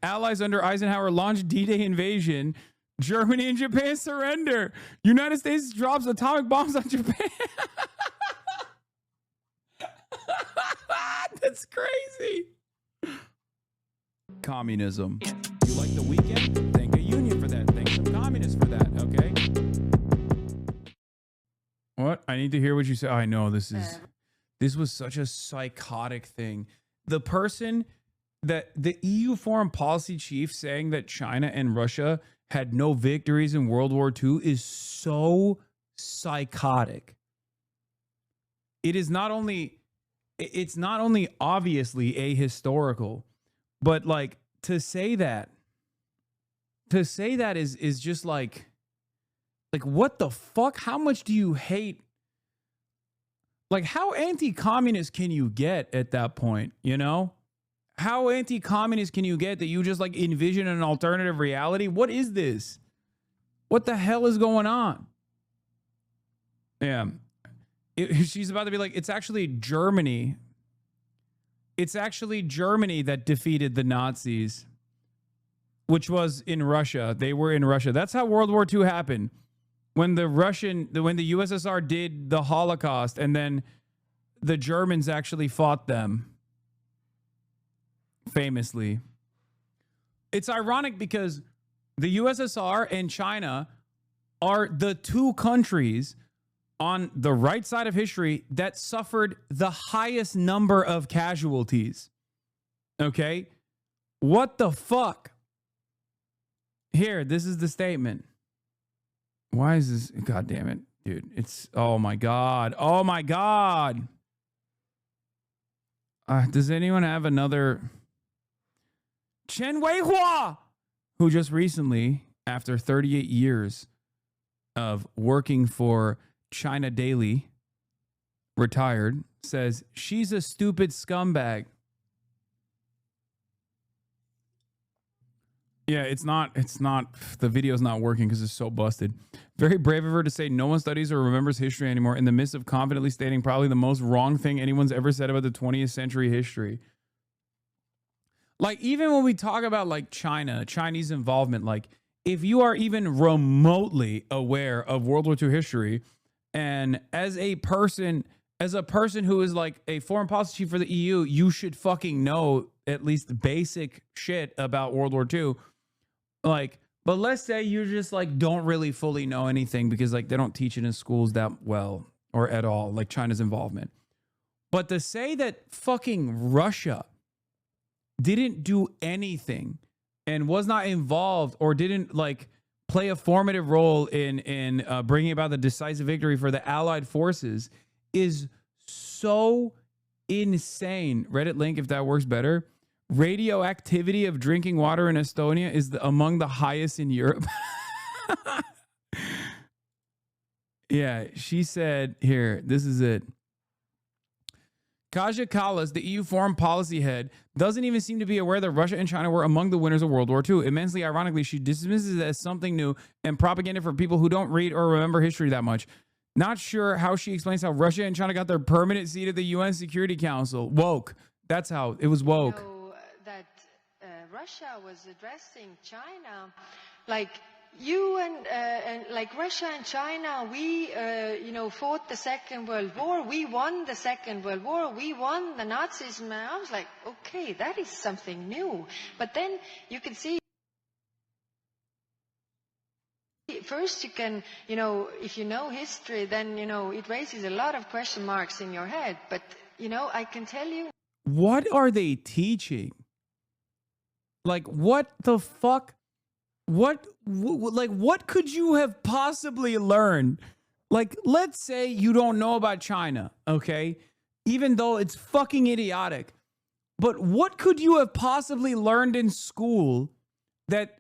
Allies under Eisenhower launched D-Day invasion. Germany and Japan surrender. United States drops atomic bombs on Japan. That's crazy. Communism. You like the weekend? Thank a union for that. Thank some communists for that, okay? What? I need to hear what you say. I know this was such a psychotic thing. The person that the EU foreign policy chief saying that China and Russia had no victories in World War II is so psychotic. It's not only obviously ahistorical, but like to say that is just like what the fuck? How much do you hate? Like, how anti-communist can you get at that point, you know? How anti-communist can you get that you just like envision an alternative reality? What is this? What the hell is going on? Yeah. She's about to be like, it's actually Germany. It's actually Germany that defeated the Nazis, which was in Russia. They were in Russia. That's how World War II happened. When the USSR did the Holocaust, and then the Germans actually fought them. Famously. It's ironic because the USSR and China are the two countries on the right side of history that suffered the highest number of casualties. Okay? What the fuck? Here, this is the statement. Why is this? God damn it, dude. It's, oh my God. Oh my God. Does anyone have another? Chen Weihua, who just recently, after 38 years of working for China Daily, retired, says she's a stupid scumbag. Yeah, it's not, the video's not working because it's so busted. Very brave of her to say no one studies or remembers history anymore in the midst of confidently stating probably the most wrong thing anyone's ever said about the 20th century history. Like, even when we talk about like Chinese involvement, like if you are even remotely aware of World War II history, and as a person who is like a foreign policy chief for the EU, you should fucking know at least basic shit about World War II. Like, but let's say you just like don't really fully know anything because like they don't teach it in schools that well or at all, like China's involvement. But to say that fucking Russia didn't do anything and was not involved or didn't like play a formative role in bringing about the decisive victory for the Allied forces is so insane. Reddit link if that works better. Radioactivity of drinking water in Estonia is among the highest in Europe. Yeah, she said here, this is it. Kaja Kallas, the EU foreign policy head, doesn't even seem to be aware that Russia and China were among the winners of World War II. Immensely ironically, she dismisses it as something new and propaganda for people who don't read or remember history that much. Not sure how she explains how Russia and China got their permanent seat at the UN Security Council. Woke. That's how it was woke. You know, that Russia was addressing China like you and like Russia and China, we fought the Second World War. We won the Second World War. We won the Nazism. And I was like, okay, that is something new. But then you can see. First, you can, if you know history, then, it raises a lot of question marks in your head. But, I can tell you. What are they teaching? Like, what the fuck? What could you have possibly learned? Like, let's say you don't know about China, okay? Even though it's fucking idiotic. But what could you have possibly learned in school that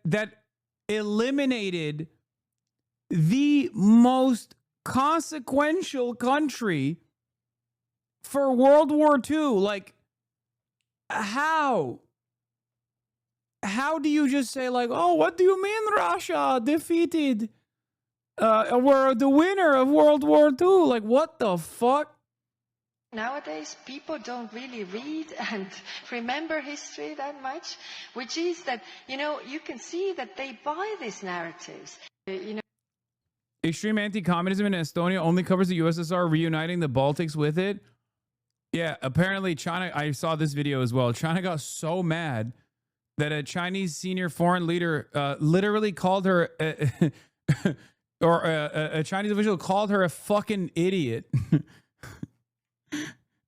eliminated the most consequential country for World War II? Like, how? How do you just say like, oh, what do you mean Russia defeated, were the winner of World War II? Like, what the fuck? Nowadays, people don't really read and remember history that much, which is that, you can see that they buy these narratives. Extreme anti-communism in Estonia only covers the USSR reuniting the Baltics with it. Yeah, apparently China, I saw this video as well. China got so mad that a Chinese senior foreign leader literally called her, or a Chinese official called her a fucking idiot.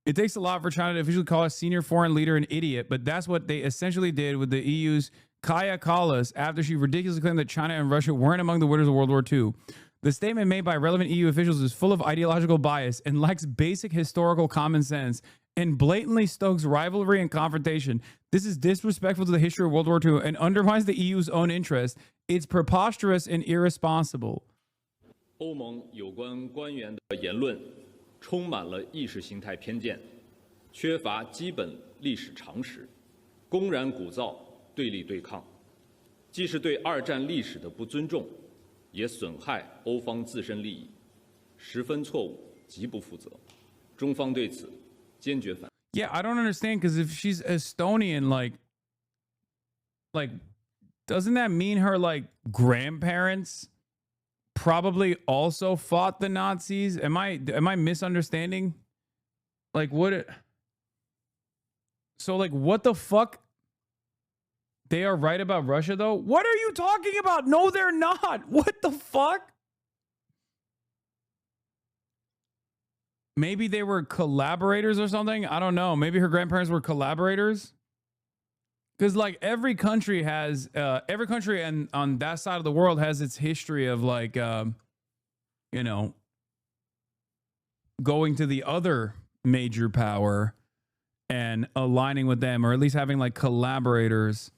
It takes a lot for China to officially call a senior foreign leader an idiot, but that's what they essentially did with the EU's Kaya Kallas after she ridiculously claimed that China and Russia weren't among the winners of World War II. The statement made by relevant EU officials is full of ideological bias and lacks basic historical common sense and blatantly stokes rivalry and confrontation. This is disrespectful to the history of World War II and undermines the EU's own interest. It's preposterous and irresponsible. 欧盟有关官员的言论充满了意识形态偏见，缺乏基本历史常识，公然鼓噪对立对抗，既是对二战历史的不尊重，也损害欧方自身利益，十分错误，极不负责。中方对此坚决反对。Yeah, I don't understand, because if she's Estonian, like, doesn't that mean her grandparents probably also fought the Nazis? Am I misunderstanding? So what the fuck? They are right about Russia though? What are you talking about? No, they're not. What the fuck? Maybe they were collaborators or something. I don't know. Maybe her grandparents were collaborators. Because every country has, every country and on that side of the world has its history of going to the other major power and aligning with them, or at least having collaborators.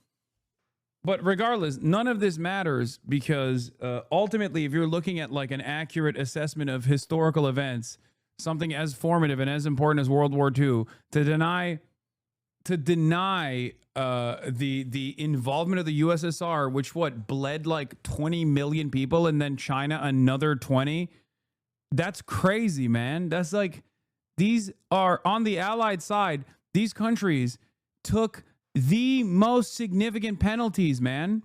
But regardless, none of this matters, because ultimately, if you're looking at an accurate assessment of historical events, something as formative and as important as World War II, to deny the involvement of the USSR, which bled 20 million people, and then China another 20. That's crazy, man. That's these are on the Allied side. These countries took the most significant penalties, man.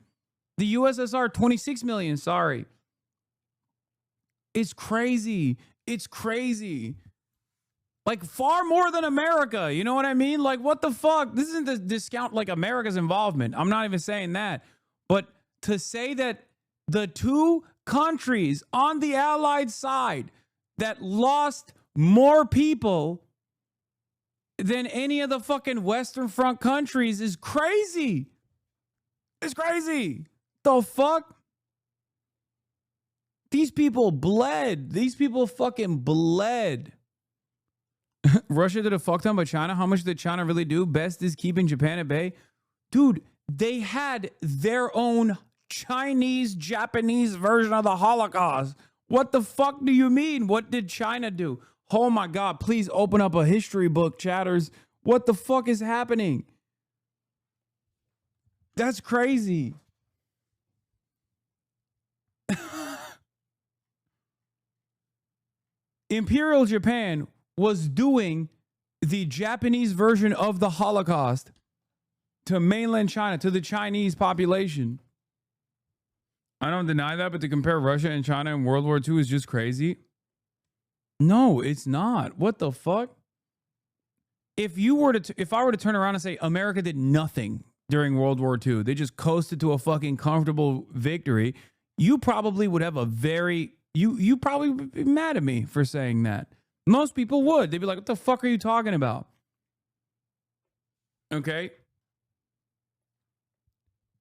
The USSR, 26 million. Sorry. It's crazy. It's crazy. Far more than America. You know what I mean? What the fuck? This isn't to discount America's involvement. I'm not even saying that. But to say that the two countries on the Allied side that lost more people than any of the fucking Western Front countries is crazy. It's crazy. The fuck? These people bled. These people fucking bled. Russia did a fuck ton by China. How much did China really do? Best is keeping Japan at bay. Dude, they had their own Chinese-Japanese version of the Holocaust. What the fuck do you mean? What did China do? Oh my God, please open up a history book, chatters. What the fuck is happening? That's crazy. Imperial Japan was doing the Japanese version of the Holocaust to mainland China, to the Chinese population. I don't deny that, but to compare Russia and China in World War II is just crazy. No, it's not. What the fuck? If I were to turn around and say America did nothing during World War II, they just coasted to a fucking comfortable victory, you probably would have you probably would be mad at me for saying that. Most people would. They'd be like, what the fuck are you talking about? Okay.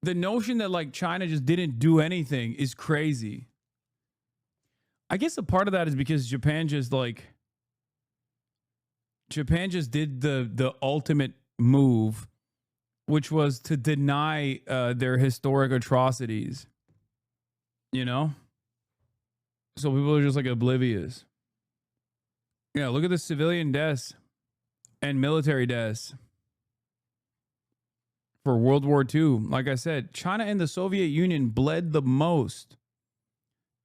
The notion that China just didn't do anything is crazy. I guess a part of that is because Japan just did the ultimate move, which was to deny their historic atrocities. You know? So people are just oblivious. Yeah, look at the civilian deaths and military deaths for World War II. Like I said, China and the Soviet Union bled the most.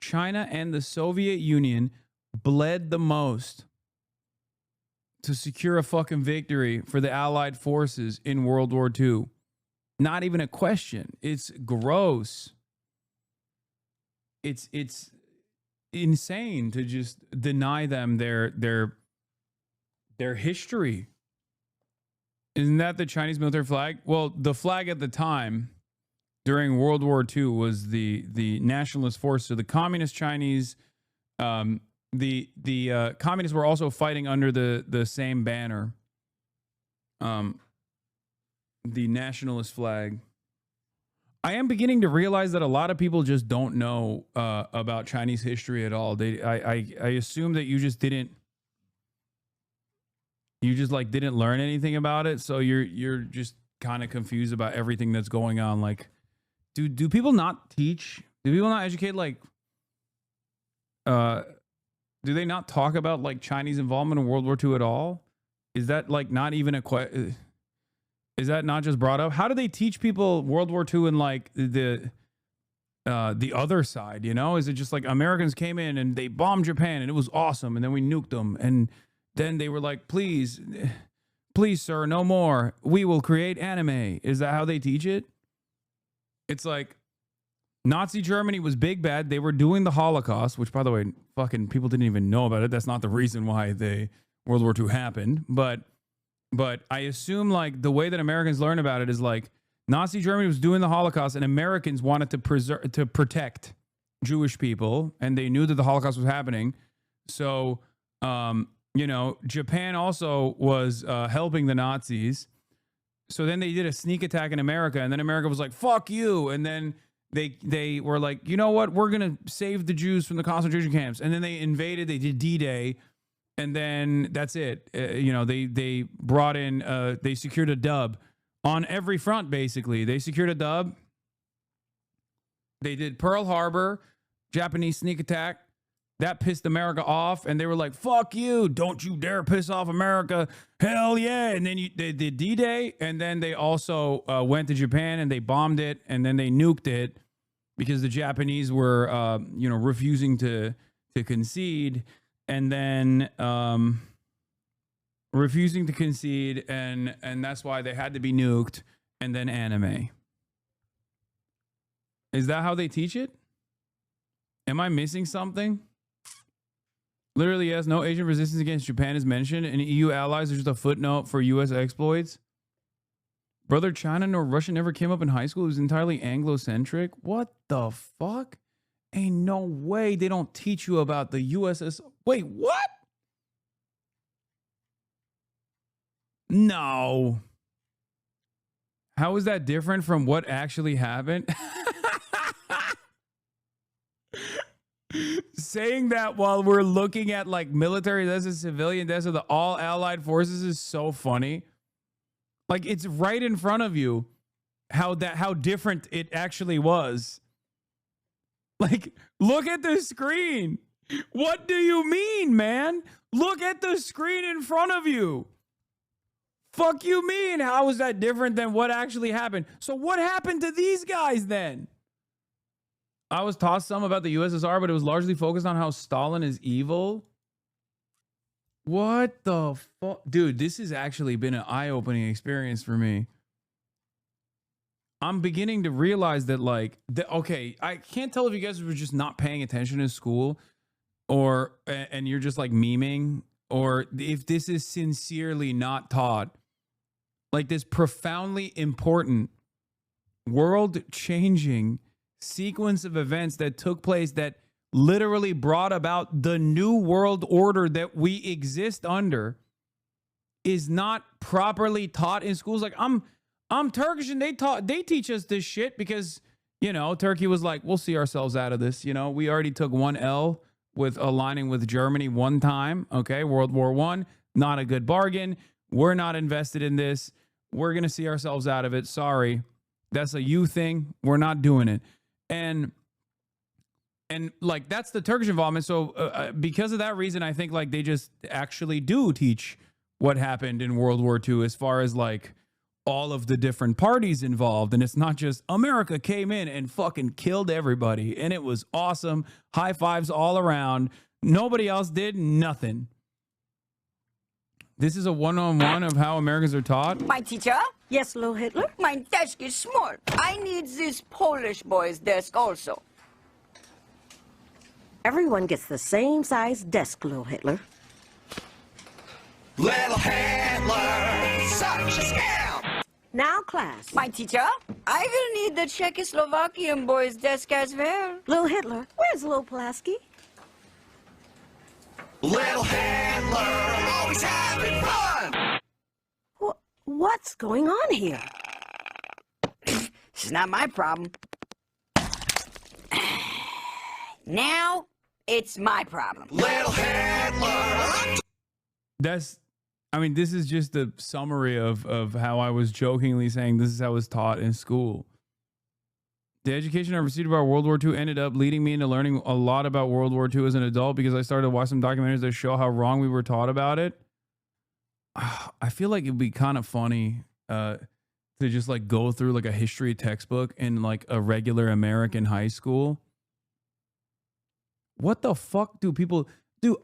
China and the Soviet Union bled the most. to secure a fucking victory for the Allied forces in World War II. Not even a question. It's gross. It's insane to just deny them their history. Isn't that the Chinese military flag? Well, the flag at the time during World War II was the nationalist force. So the communist Chinese, the communists were also fighting under the same banner, the nationalist flag. I am beginning to realize that a lot of people just don't know about Chinese history at all. I assume that you just didn't learn anything about it, so you're just kind of confused about everything that's going on. Like, do people not teach? Do people not educate? Like, do they not talk about like Chinese involvement in World War II at all? Is that like not even a question? Is that not just brought up? How do they teach people World War II and like the other side? You know, is it just like Americans came in and they bombed Japan and it was awesome, and then we nuked them, and then they were like, please, sir, no more. We will create anime. Is that how they teach it? It's like Nazi Germany was big bad. They were doing the Holocaust, which, by the way, fucking people didn't even know about it. That's not the reason why World War II happened. But I assume like the way that Americans learn about it is like Nazi Germany was doing the Holocaust and Americans wanted to protect Jewish people, and they knew that the Holocaust was happening. So, you know, Japan also was helping the Nazis. So then they did a sneak attack in America, and then America was like, fuck you. And then they were like, you know what? We're going to save the Jews from the concentration camps. And then they invaded, they did D-Day. And then that's it. You know, they brought in, they secured a dub on every front, basically. They secured a dub. They did Pearl Harbor, Japanese sneak attack. That pissed America off. And they were like, fuck you. Don't you dare piss off America. Hell yeah. And then they did D-Day. And then they also went to Japan and they bombed it. And then they nuked it because the Japanese were, you know, refusing to concede. And then refusing to concede, and that's why they had to be nuked, and then anime. Is that how they teach it? Am I missing something? Literally, yes, no Asian resistance against Japan is mentioned, and EU allies are just a footnote for US exploits. Brother, China nor Russia never came up in high school. It was entirely Anglo-centric. What the fuck? Ain't no way they don't teach you about the USS. Wait, what? No. How is that different from what actually happened? Saying that while we're looking at like military deaths and civilian deaths of the all allied forces is so funny. Like, it's right in front of you how different it actually was. Like, look at the screen. What do you mean, man? Look at the screen in front of you. Fuck you mean? How is that different than what actually happened? So what happened to these guys then? I was taught some about the USSR, but it was largely focused on how Stalin is evil. What the fuck? Dude, this has actually been an eye-opening experience for me. I'm beginning to realize that, like, okay, I can't tell if you guys were just not paying attention in school and you're just like memeing, or if this is sincerely not taught. Like, this profoundly important, world-changing sequence of events that took place that literally brought about the new world order that we exist under is not properly taught in schools. Like, I'm Turkish, and they teach us this shit because, you know, Turkey was like, we'll see ourselves out of this. You know, we already took one L with aligning with Germany one time. Okay, World War I, not a good bargain. We're not invested in this. We're gonna see ourselves out of it. Sorry, that's a you thing. We're not doing it. And like, that's the Turkish involvement. So because of that reason, I think like they just actually do teach what happened in World War II as far as like all of the different parties involved. And it's not just America came in and fucking killed everybody and it was awesome. High fives all around. Nobody else did nothing. This is a one-on-one of how Americans are taught. My teacher? Yes, little Hitler? My desk is small. I need this Polish boy's desk also. Everyone gets the same size desk, little Hitler. Little Hitler, such a scam! Now, class. My teacher? I will need the Czechoslovakian boy's desk as well. Little Hitler, where's little Pulaski? Little Hitler, always having fun! What's going on here? It's not my problem. Now, it's my problem. Little Hitler! This is just a summary of how I was jokingly saying this is how it was taught in school. The education I received about World War II ended up leading me into learning a lot about World War II as an adult because I started to watch some documentaries that show how wrong we were taught about it. I feel like it'd be kind of funny to just like go through like a history textbook in like a regular American high school. What the fuck do people do?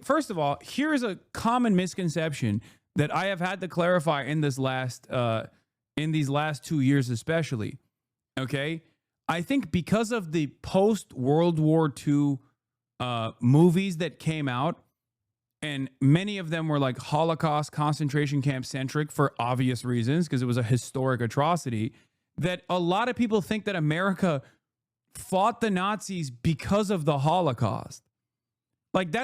First of all, here is a common misconception that I have had to clarify in these last 2 years, especially. Okay. I think because of the post World War II movies that came out, and many of them were like Holocaust concentration camp centric for obvious reasons, because it was a historic atrocity, that a lot of people think that America fought the Nazis because of the Holocaust. Like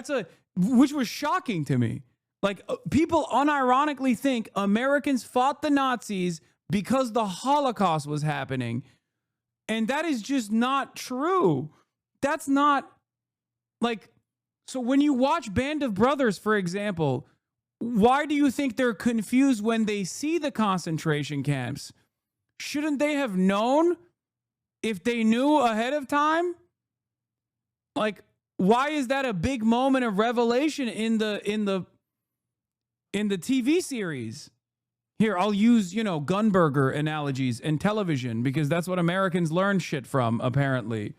which was shocking to me. Like people unironically think Americans fought the Nazis because the Holocaust was happening. And that is just not true. That's not like, so when you watch Band of Brothers, for example, why do you think they're confused when they see the concentration camps? Shouldn't they have known if they knew ahead of time? Like, why is that a big moment of revelation in the TV series? Here, I'll use, Gunburger analogies in television because that's what Americans learn shit from, apparently.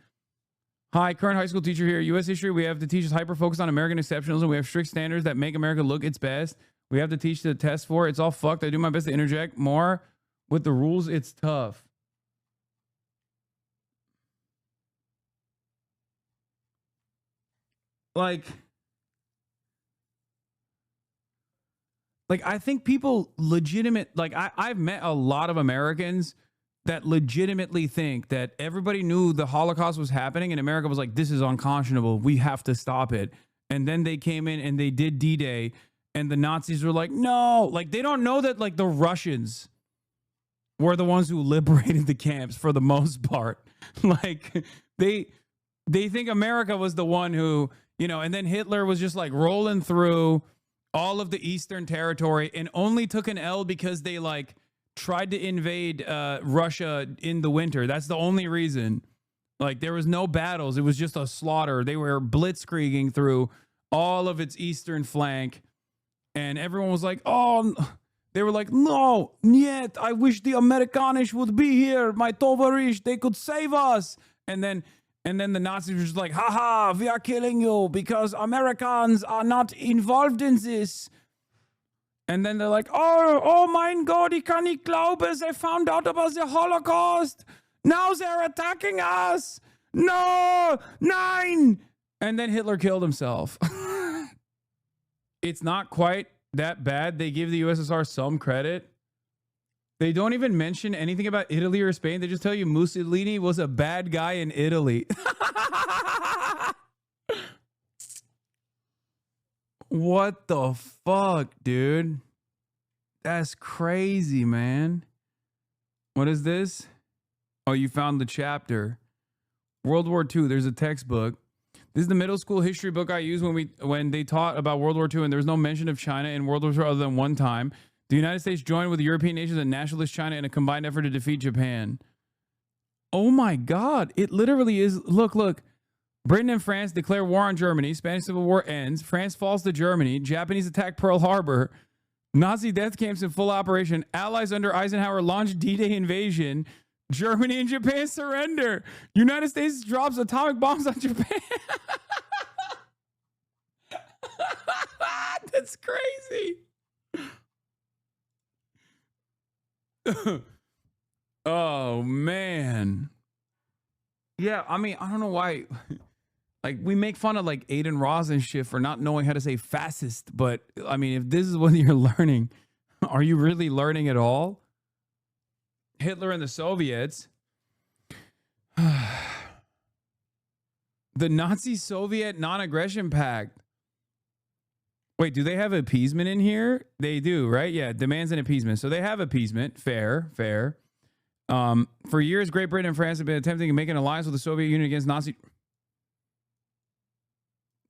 Hi, current high school teacher here. U.S. history, we have to teach us hyper-focused on American exceptionalism. We have strict standards that make America look its best. We have to teach the test for it. It's all fucked. I do my best to interject more. With the rules, it's tough. Like I think people I've met a lot of Americans that legitimately think that everybody knew the Holocaust was happening and America was like, this is unconscionable. We have to stop it. And then they came in and they did D-Day and the Nazis were like, no, like they don't know that like the Russians were the ones who liberated the camps for the most part. Like they think America was the one who, and then Hitler was just like rolling through all of the Eastern territory and only took an L because they like tried to invade Russia in the winter. That's the only reason. Like there was no battles. It was just a slaughter. They were blitzkrieging through all of its eastern flank. And everyone was like, oh, they were like, no, yet. I wish the Amerikanisch would be here. My Tovarish, they could save us. And then the Nazis were just like, haha, we are killing you because Americans are not involved in this. And then they're like, oh mein Gott, ich kann nicht glauben, they found out about the Holocaust. Now they're attacking us. No, nein. And then Hitler killed himself. It's not quite that bad. They give the USSR some credit. They don't even mention anything about Italy or Spain. They just tell you Mussolini was a bad guy in Italy. What the fuck, dude? That's crazy, man. What is this? Oh, you found the chapter. World War II. There's a textbook. This is the middle school history book I used when they taught about World War II, and there was no mention of China in World War II other than one time. The United States joined with the European nations and nationalist China in a combined effort to defeat Japan. Oh my God. It literally is. Look. Britain and France declare war on Germany. Spanish Civil War ends. France falls to Germany. Japanese attack Pearl Harbor. Nazi death camps in full operation. Allies under Eisenhower launch D-Day invasion. Germany and Japan surrender. United States drops atomic bombs on Japan. That's crazy. Oh man. Yeah, I mean, I don't know why. Like, we make fun of like Aiden Ross and shit for not knowing how to say fascist, but I mean, if this is what you're learning, are you really learning at all? Hitler and the Soviets. The Nazi-Soviet non-aggression pact. Wait, do they have appeasement in here? They do, right? Yeah, demands an appeasement. So they have appeasement. Fair, fair. For years, Great Britain and France have been attempting to make an alliance with the Soviet Union against Nazi.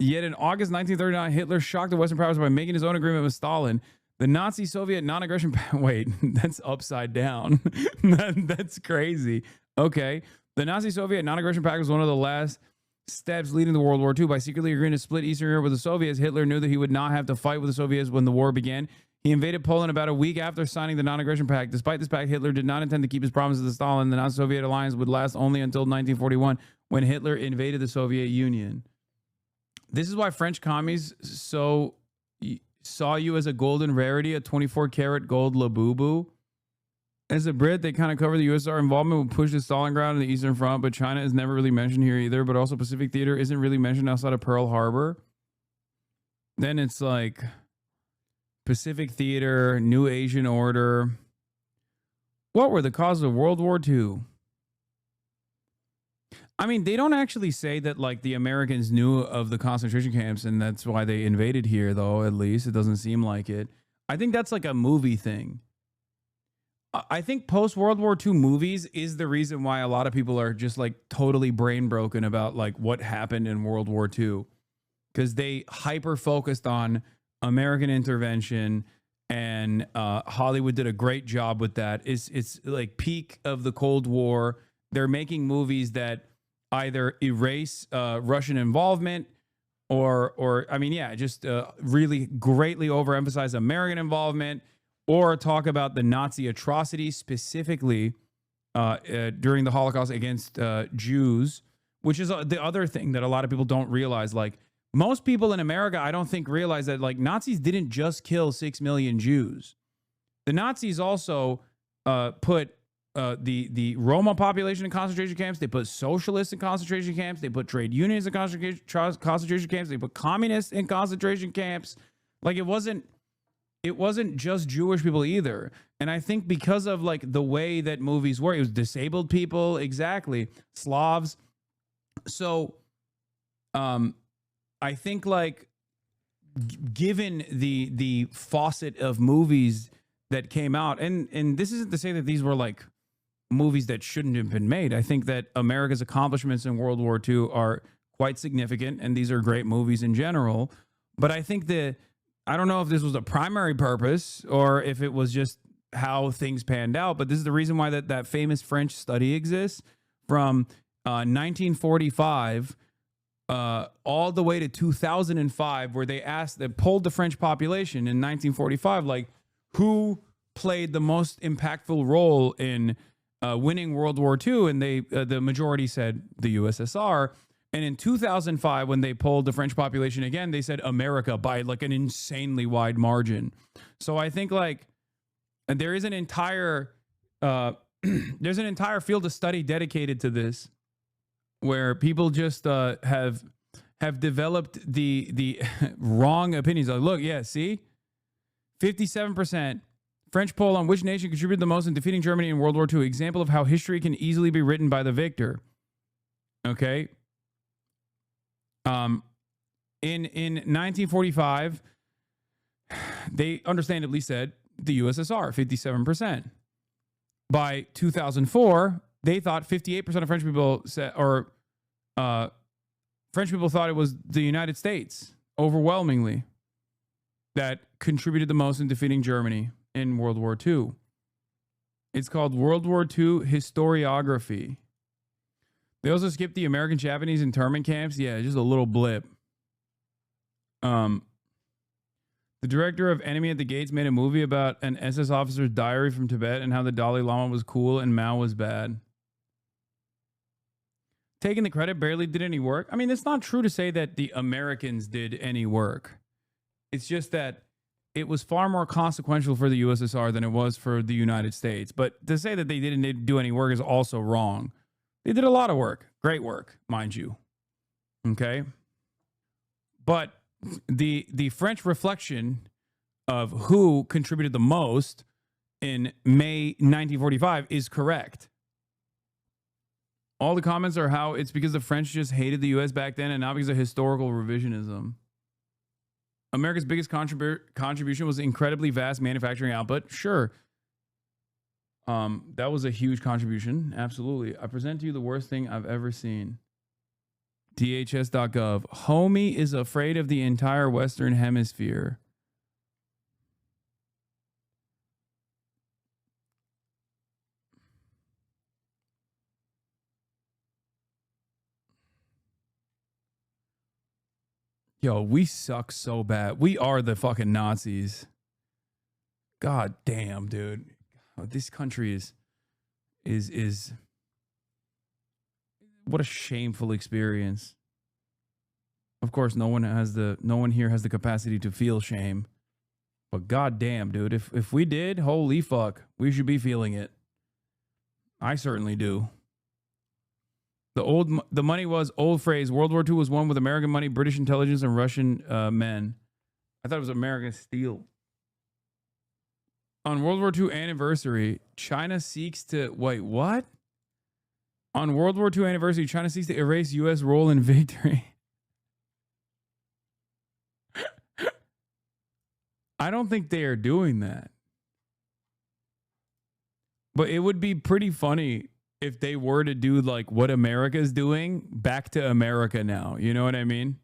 Yet in August 1939, Hitler shocked the Western powers by making his own agreement with Stalin. The Nazi-Soviet non-aggression pact. Wait, that's upside down. That's crazy. Okay. The Nazi-Soviet non-aggression pact was one of the last steps leading to World War II. By secretly agreeing to split Eastern Europe with the Soviets, Hitler knew that he would not have to fight with the Soviets when the war began. He invaded Poland about a week after signing the non-aggression pact. Despite this pact, Hitler did not intend to keep his promises to Stalin. The Nazi-Soviet alliance would last only until 1941, when Hitler invaded the Soviet Union. This is why French commies saw you as a golden rarity, a 24-karat gold Labubu. As a Brit, they kind of cover the USSR involvement would push the Stalingrad and the Eastern Front, but China is never really mentioned here either. But also Pacific Theater isn't really mentioned outside of Pearl Harbor. Then it's like Pacific Theater, New Asian Order. What were the causes of World War II? I mean, they don't actually say that like the Americans knew of the concentration camps and that's why they invaded here, though. At least it doesn't seem like it. I think that's like a movie thing. I think post-World War II movies is the reason why a lot of people are just like totally brain broken about like what happened in World War II, because they hyper focused on American intervention, and Hollywood did a great job with that. It's like peak of the Cold War. They're making movies that either erase Russian involvement or I mean, yeah, just really greatly overemphasize American involvement, or talk about the Nazi atrocities specifically during the Holocaust against Jews, which is the other thing that a lot of people don't realize. Like, most people in America, I don't think realize that like Nazis didn't just kill 6 million Jews. The Nazis also put the Roma population in concentration camps. They put socialists in concentration camps. They put trade unions in concentration camps. They put communists in concentration camps. Like, it wasn't just Jewish people either. And I think because of like the way that movies were, it was disabled people, exactly, Slavs. So I think like given the faucet of movies that came out, and this isn't to say that these were like movies that shouldn't have been made. I think that America's accomplishments in World War II are quite significant, and these are great movies in general. But I think that I don't know if this was a primary purpose or if it was just how things panned out, but this is the reason why that famous French study exists from 1945 all the way to 2005, where they polled the French population in 1945, like, who played the most impactful role in winning World War II, and the majority said the USSR. And in 2005, when they polled the French population again, they said America by like an insanely wide margin. So I think like there is an entire there's an entire field of study dedicated to this, where people just have developed the wrong opinions. Like, look, yeah, see, 57%. French poll on which nation contributed the most in defeating Germany in World War II. Example of how history can easily be written by the victor. Okay. In 1945, they understandably said the USSR, 57%. By 2004, they thought 58% of French people said, or French people thought it was the United States, overwhelmingly, that contributed the most in defeating Germany in World War II. It's called World War II Historiography. They also skipped the American, Japanese internment camps. Yeah, just a little blip. The director of Enemy at the Gates made a movie about an SS officer's diary from Tibet and how the Dalai Lama was cool and Mao was bad. Taking the credit barely did any work. I mean, it's not true to say that the Americans did any work. It's just that it was far more consequential for the USSR than it was for the United States. But to say that they didn't do any work is also wrong. They did a lot of work. Great work, mind you. Okay? But the French reflection of who contributed the most in May 1945 is correct. All the comments are how it's because the French just hated the U.S. back then and not because of historical revisionism. America's biggest contribution was incredibly vast manufacturing output. Sure. That was a huge contribution. Absolutely. I present to you the worst thing I've ever seen. DHS.gov. Homie is afraid of the entire Western Hemisphere. Yo, we suck so bad. We are the fucking Nazis. God damn, dude. This country is what a shameful experience. Of course, no one here has the capacity to feel shame. But god damn, dude, if we did, holy fuck, we should be feeling it. I certainly do. The money was old phrase. World War II was won with American money, British intelligence, and Russian men. I thought it was American steel. On World War II anniversary, China seeks to wait, what? On World War II anniversary, China seeks to erase U.S. role in victory. I don't think they are doing that. But it would be pretty funny if they were to do like what America's doing back to America now. You know what I mean?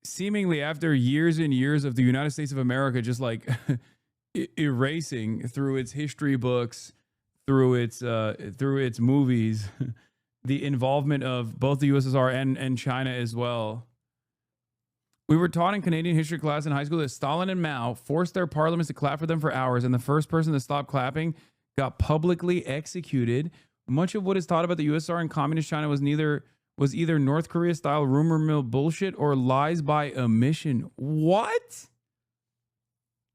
Seemingly after years and years of the United States of America just like erasing through its history books, through its movies, the involvement of both the USSR and China as well. We were taught in Canadian history class in high school that Stalin and Mao forced their parliaments to clap for them for hours, and the first person to stop clapping got publicly executed. Much of what is taught about the USSR and communist China was either North Korea style rumor mill bullshit or lies by omission. What?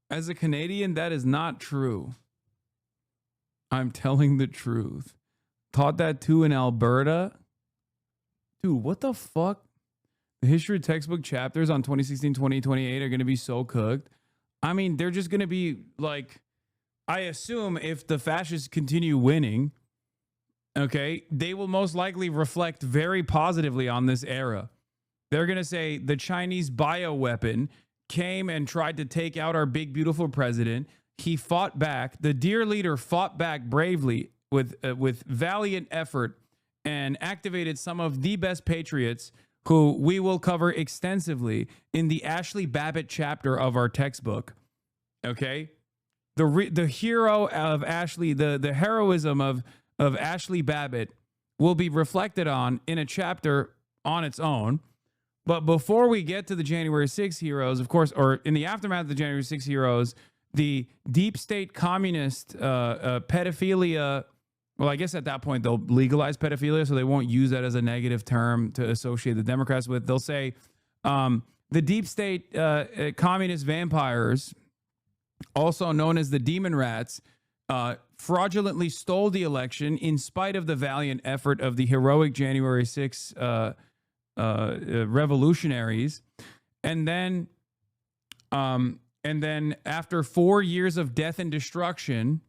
As a Canadian, that is not true. I'm telling the truth. Taught that too in Alberta. Dude, what the fuck? The history textbook chapters on 2016, 2028 are going to be so cooked. I mean, they're just going to be like, I assume if the fascists continue winning, okay, they will most likely reflect very positively on this era. They're going to say the Chinese bioweapon came and tried to take out our big, beautiful president. He fought back. The dear leader fought back bravely with valiant effort and activated some of the best patriots who we will cover extensively in the Ashley Babbitt chapter of our textbook. Okay? The hero of Ashley, the heroism of Ashley Babbitt will be reflected on in a chapter on its own. But before we get to the January 6 heroes, of course, or in the aftermath of the January 6 heroes, the deep state communist pedophilia. Well, I guess at that point they'll legalize pedophilia, so they won't use that as a negative term to associate the Democrats with. They'll say the deep state communist vampires, also known as the demon rats, fraudulently stole the election in spite of the valiant effort of the heroic January 6 revolutionaries. And then after 4 years of death and destruction,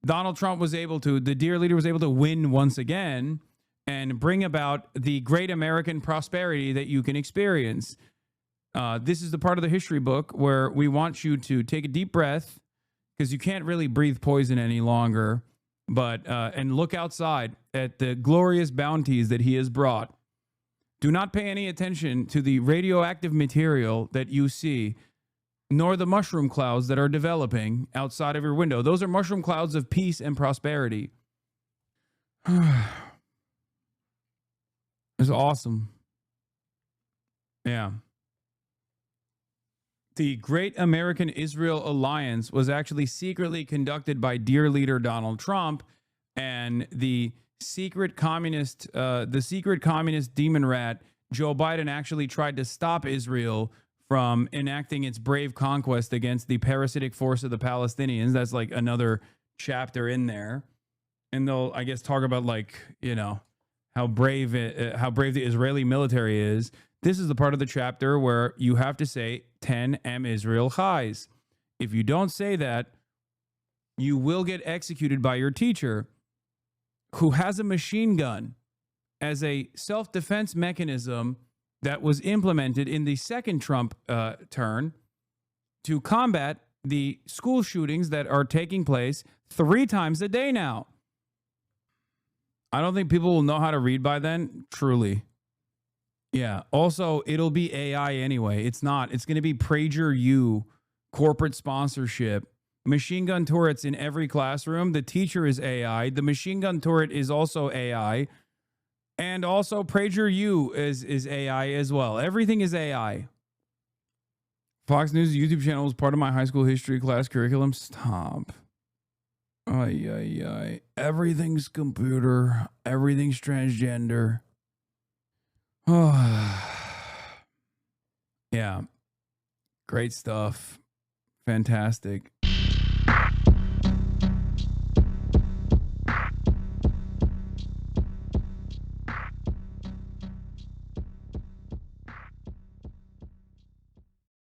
Donald Trump the dear leader was able to win once again and bring about the great American prosperity that you can experience. This is the part of the history book where we want you to take a deep breath, because you can't really breathe poison any longer, and look outside at the glorious bounties that he has brought. Do not pay any attention to the radioactive material that you see, nor the mushroom clouds that are developing outside of your window. Those are mushroom clouds of peace and prosperity. It's awesome. Yeah. The Great American Israel Alliance was actually secretly conducted by dear leader Donald Trump, and the secret communist demon rat Joe Biden actually tried to stop Israel from enacting its brave conquest against the parasitic force of the Palestinians. That's like another chapter in there. And they'll, I guess, talk about like, you know, how brave the Israeli military is. This is the part of the chapter where you have to say 10 Am Israel Chais. If you don't say that, you will get executed by your teacher, who has a machine gun as a self-defense mechanism that was implemented in the second Trump turn to combat the school shootings that are taking place 3 times a day now. I don't think people will know how to read by then, truly. Yeah. Also, it'll be AI anyway. It's not. It's going to be PragerU, corporate sponsorship, machine gun turrets in every classroom. The teacher is AI. The machine gun turret is also AI. And also PragerU is AI as well. Everything is AI. Fox News YouTube channel was part of my high school history class curriculum. Stop. Ay, ay, ay. Everything's computer. Everything's transgender. Oh. Yeah. Great stuff. Fantastic.